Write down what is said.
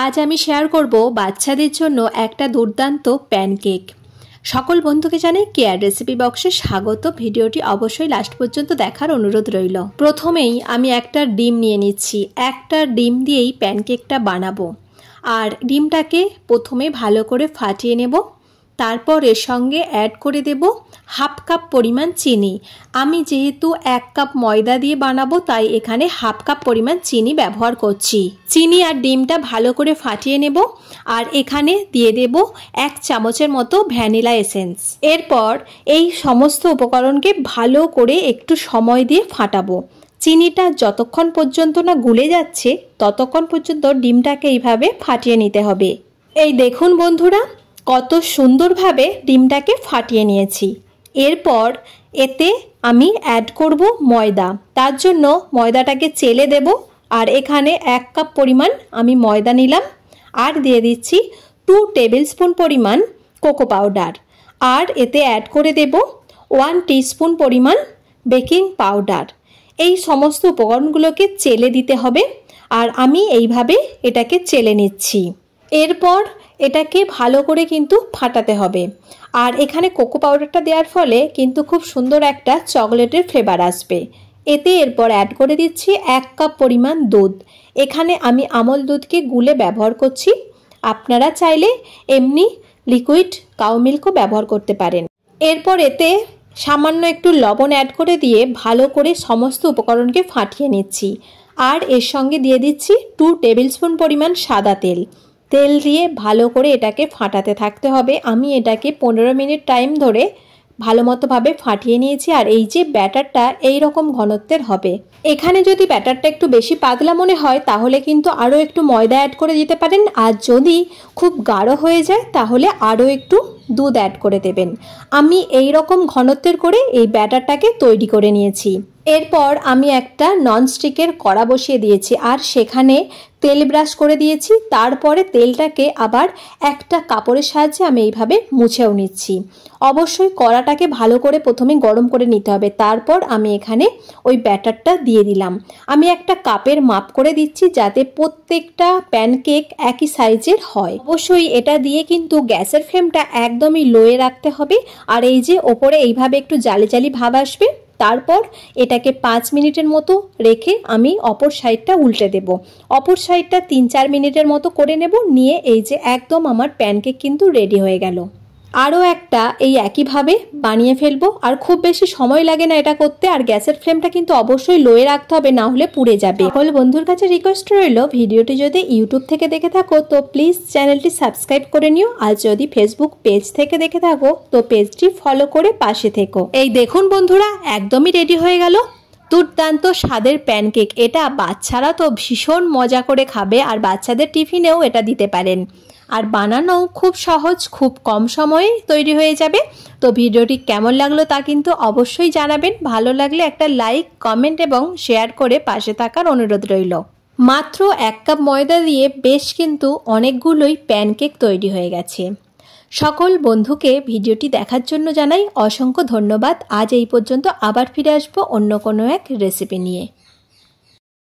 আজ আমি শেয়ার করব বাচ্চাদের জন্য একটা দুর্দান্ত প্যানকেক। সকল বন্ধুকে জানাই কেয়ার রেসিপি বক্সে স্বাগত। ভিডিওটি অবশ্যই লাস্ট পর্যন্ত দেখার অনুরোধ রইল। প্রথমেই আমি একটা ডিম নিয়ে নিচ্ছি। একটা ডিম দিয়েই প্যানকেকটা বানাবো। আর ডিমটাকে প্রথমে ভালো করে ফাটিয়ে নেব। তারপর এর সঙ্গে অ্যাড করে দেব হাফ কাপ পরিমাণ চিনি। আমি যেহেতু 1 কাপ ময়দা দিয়ে বানাবো তাই এখানে হাফ কাপ পরিমাণ চিনি ব্যবহার করছি। চিনি আর ডিমটা ভালো করে ফাটিয়ে নেব। আর এখানে দিয়ে দেব 1 চামচের মতো ভ্যানিলা এসেন্স। এরপর এই সমস্ত উপকরণকে ভালো করে একটু সময় দিয়ে ফাটাবো। চিনিটা যতক্ষণ পর্যন্ত না গুলে যাচ্ছে ততক্ষণ পর্যন্ত ডিমটাকে এইভাবে ফাটিয়ে নিতে হবে। এই দেখুন বন্ধুরা, কত সুন্দরভাবে ডিমটাকে ফাটিয়ে নিয়েছি। এরপর এতে আমি অ্যাড করব ময়দা। তার জন্য ময়দাটাকে চেলে দেব। আর এখানে 1 কাপ পরিমাণ আমি ময়দা নিলাম। আর দিয়ে দিচ্ছি 2 টেবিল স্পুন পরিমাণ কোকো পাউডার। আর এতে অ্যাড করে দেব 1 টিস্পুন পরিমাণ বেকিং পাউডার। এই সমস্ত উপকরণগুলোকে চেলে দিতে হবে। আর আমি এইভাবে এটাকে চেলে নিচ্ছি। এরপর এটাকে ভালো করে কিন্তু ফাটাতে হবে। আর এখানে কোকো পাউডারটা দেওয়ার ফলে কিন্তু খুব সুন্দর একটা চকলেটের ফ্লেভার আসবে। এতে এরপর অ্যাড করে দিচ্ছি 1 কাপ পরিমাণ দুধ। এখানে আমি আমল দুধকে গুলে ব্যবহার করছি। আপনারা চাইলে এমনি লিকুইড কাউ মিল্কও ব্যবহার করতে পারেন। এরপর এতে সামান্য একটু লবণ অ্যাড করে দিয়ে ভালো করে সমস্ত উপকরণকে ফাটিয়ে নিচ্ছি। আর এর সঙ্গে দিয়ে দিচ্ছি 2 টেবিল স্পুন পরিমাণ সাদা তেল। তেল দিয়ে ভালো করে এটাকে ফাটাতে থাকতে হবে। আমি এটাকে 15 মিনিট টাইম ধরে ভালো মতোভাবে ফাটিয়ে নিয়েছি। আর এই যে ব্যাটারটা এই রকম ঘনত্বের হবে। এখানে যদি ব্যাটারটা একটু বেশি পাতলা মনে হয় তাহলে কিন্তু আরও একটু ময়দা অ্যাড করে দিতে পারেন। আর যদি খুব গাঢ় হয়ে যায় তাহলে আরও একটু দুধ অ্যাড করে দেবেন। আমি এই রকম ঘনত্বের করে এই ব্যাটারটাকে তৈরি করে নিয়েছি। এরপর আমি একটা ননস্টিকের কড়া বসিয়ে দিয়েছি। আর সেখানে তেল ব্রাশ করে দিয়েছি। তারপরে তেলটাকে আবার একটা কাপড়ের সাহায্যে আমি এইভাবে মুছেও নিচ্ছি। অবশ্যই কড়াটাকে ভালো করে প্রথমে গরম করে নিতে হবে। তারপর আমি এখানে ওই ব্যাটারটা দিয়ে দিলাম। আমি একটা কাপের মাপ করে দিচ্ছি যাতে প্রত্যেকটা প্যানকেক একই সাইজের হয়। অবশ্যই এটা দিয়ে কিন্তু গ্যাসের ফ্লেমটা একদমই লোয়ে রাখতে হবে। আর এই যে ওপরে এইভাবে একটু জালি জালি ভাব আসবে। তারপর এটাকে 5 মিনিটের মতো রেখে আমি অপর সাইডটা উল্টে দেব। অপর সাইডটা 3-4 মিনিটের মতো করে নেব। নিয়ে এই যে একদম আমার প্যানকেক কিন্তু রেডি হয়ে গেল। আরও একটা এই একইভাবে বানিয়ে ফেলবো। আর খুব বেশি সময় লাগে না এটা করতে। আর গ্যাসের ফ্লেমটা কিন্তু অবশ্যই লোয়ে রাখতে হবে, না হলে পুড়ে যাবে। সকল বন্ধুর কাছে রিকোয়েস্ট রইল, ভিডিওটি যদি ইউটিউব থেকে দেখে থাকো তো প্লিজ চ্যানেলটি সাবস্ক্রাইব করে নিও। আর যদি ফেসবুক পেজ থেকে দেখে থাকো তো পেজটি ফলো করে পাশে থেকো। এই দেখুন বন্ধুরা, একদমই রেডি হয়ে গেল দুর্দান্ত স্বাদের প্যানকেক। এটা বাচ্চারা তো ভীষণ মজা করে খাবে। আর বাচ্চাদের টিফিনেও এটা দিতে পারেন। আর বানানো খুব সহজ, খুব কম সময়ে তৈরি হয়ে যাবে। তো ভিডিওটি কেমন লাগলো তা কিন্তু অবশ্যই জানাবেন। ভালো লাগলে একটা লাইক, কমেন্ট এবং শেয়ার করে পাশে থাকার অনুরোধ রইল। মাত্র 1 কাপ ময়দা দিয়ে বেশ কিন্তু অনেকগুলোই প্যানকেক তৈরি হয়ে গেছে। সকল বন্ধুকে ভিডিওটি দেখার জন্য জানাই অসংখ্য ধন্যবাদ। আজ এই পর্যন্ত, আবার ফিরে আসবো অন্য কোনো এক রেসিপি নিয়ে।